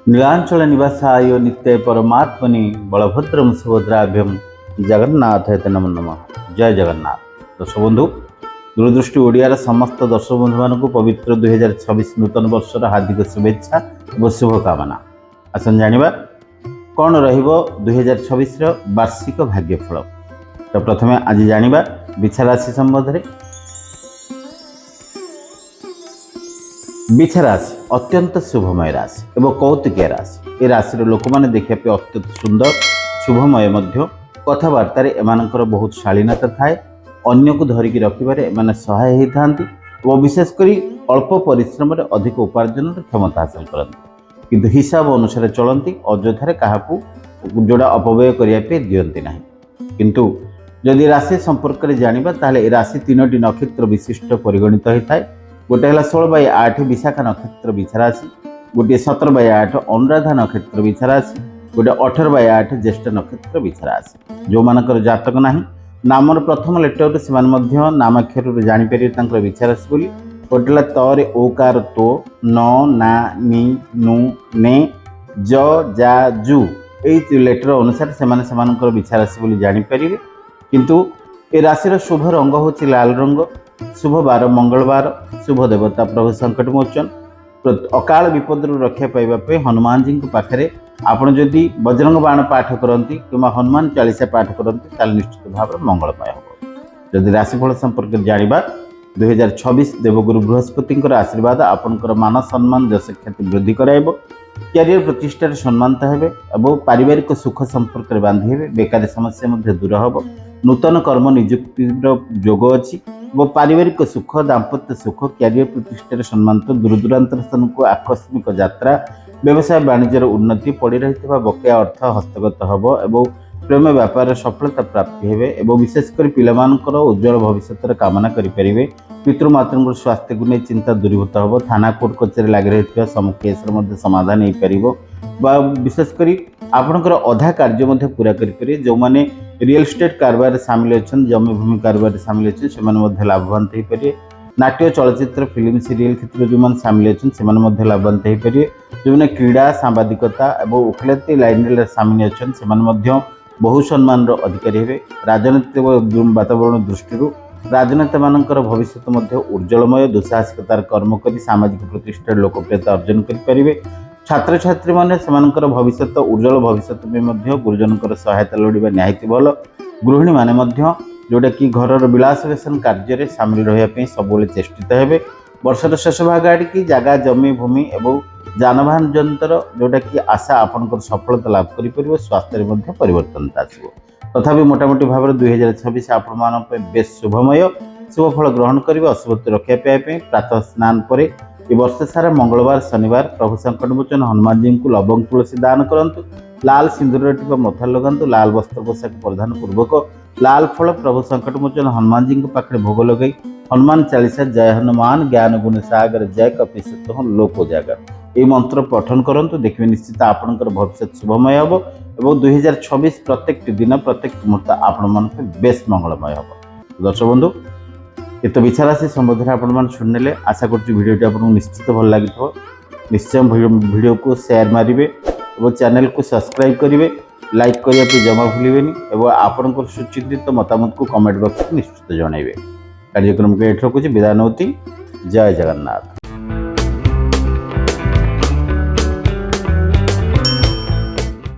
नीलांचल निवासाय नित्य परमात्मनि बलभद्रम सुभद्राभ्यम जगन्नाथ नमो नमः। जय जगन्नाथ। दर्शक बंधु, दूरदृष्टि ओडियार समस्त दर्शक बंधु मान पवित्र 2026 नूतन वर्षर हार्दिक शुभेच्छा और शुभकामना। आसन जानिबा कौन रहिबो 2026 वार्षिक भाग्यफल। तो प्रथमे आज जानिबा बिछा राशि संबंध में। बिछा राशि अत्यंत शुभमय राशि एवं कौतुकिया राशि। ए राशि लोक मैंने देखापी अत्यंत सुंदर शुभमय कथबार्तार एमानकर बहुत शालीनता थाए। अन्य को धरिकी रखिबारे एमाने सहाय होता और विशेषकर अल्प परिश्रम अधिक उपार्जन क्षमता हासिल करती, किंतु हिसाब अनुसार चलती। अଯଥାରେ କାହାକୁ जोड़ा अपव्यय करने दियंती ना। किंतु जदि राशि संपर्क में जानिबा ताले ए राशि 3टी नक्षत्र विशिष्ट परिगणित होता है। गोटे है 16/8 विशाखा नक्षत्र बिछा राशि, गोटे 17/8 अनुराधा नक्षत्र बिछा राशि, गोटे 18/8 ज्येष्ठ नक्षत्र बिछा राशि। जो मानकर जातक ना नामर प्रथम लेटर से नामाक्षर जापर बिछा राशि बोली। गोटे तरे ओकार तो न ना नी नु ने ज जा जु यही लेटर अनुसार से बिछा राशि बोली जापर। किंतु ए राशि शुभ रंग हूँ लाल रंग। शुभ बार मंगलवार। शुभ देवता प्रभु संकट मोचन। अकाल विपद रक्षा पाइबा हनुमान जी पाखे आपड़ जदि बजरंग बाण पाठ करती कि हनुमान चालीसा पाठ करती ताल निश्चित भाव मंगलमय हो। जदि राशिफल संपर्क जानिबा 2026 देवगुरु बृहस्पति आशीर्वाद आपंकर मान सम्मान जश ख्याति वृद्धि कराइब। क्यारियर प्रतिष्ठार सम्मानित हेबे और पारिवारिक सुख संपर्क में बांधि हेबे। बेकारी समस्या दूर हम। नूतन कर्म नियुक्तिर जोग अच्छी वो पारिवारिक सुख, दाम्पत्य सुख, क्यारियर प्रतिष्ठार सम्मानित, दूर दूरांतर स्थान को आकस्मिक यात्रा, व्यवसाय वाणिज्यर उन्नति, पड़ रही बकेया अर्थ हस्तगत हम और प्रेम व्यापार सफलता प्राप्ति हेबे और विशेषकर पिलामानकर उज्जवल भविष्य कामना करें। पितृमातृ स्वास्थ्य को नहीं चिंता दूरीभूत हम। थाना कोर्ट कचेरी लगी रही सब केस समाधान हो पार। विशेषकर आपणकर अधा कार्य पूरा करें। जो मैंने रियल एस्टेट कारबार सामिल अच्छा, जमीभूमि कारबार सामिल अच्छा, से लाभवान हो पारे। नाट्य चलचित्र फिल्म सीरियल क्षेत्र जो मैंने सामिल अच्छा से लाभवान हो पारे। जो मैंने क्रीड़ा सांबादिकता और वकिलाती लाइन सामिल अच्छा से बहु सम्मान अधिकारी हे। राजनैतिक वातावरण दृष्टि राजनेता मानकर भविष्य उज्जवलमय। दुस्साहसिकतार कर्म कर सामाजिक प्रतिष्ठा लोकप्रियता अर्जन करें। छात्र छात्री मैंने भविष्य उज्जवल भविष्य में गुरुजन सहायता लोड़ा निहाती भल। गृहिणी मैंने जोटा कि घर विलास व्यसन कार्य सामिल रही सब चेष्टित हे। वर्षर शेष भाग आड़की जगह जमी भूमि और जानवाहन जंतर जोटा कि आशा आपंकर सफलता लाभ कर। स्वास्थ्य परिवर्तन आसो। तथापि मोटामोटी भाव 2026 आपण बेस शुभमय। शुभफल ग्रहण करेंगे। अशुभ रक्षा पाइबा प्रातः स्नान पर ए वर्ष सारा मंगलवार शनिवार प्रभु संकट मोचन हनुमान जी को लवंग तुलसी दान करंतु। लाल सिंदूर टीपा मथा लगातु। लाल वस्त्र पोशाक परिधान पूर्वक लाल फल प्रभु संकट मोचन हनुमान जी पाखे भोग लगे हनुमान चालीसा जय हनुमान ज्ञान गुण सागर जय कपीसत लोक जागर ये मंत्र पठन करंतु। देखिए निश्चित आपणकर भविष्य शुभमय हम और 2026 प्रत्येक दिन प्रत्येक मुहूर्त आपण मान बेस मंगलमय हम। दर्शक बंधु, ये तो बिछा राशि संबंध में शुणिले। आशा करीडियोटी आपको निश्चित भल लगी। निश्चय वीडियो को शेयर मारे और चैनल को सब्सक्राइब करेंगे। लाइक करने जमा भूलें और आपंकर सुचिंतित मतामत को कमेंट बॉक्स में निश्चित जनइबे। कार्यक्रम को ये रखुच्छी विदाय नौती। जय जगन्नाथ।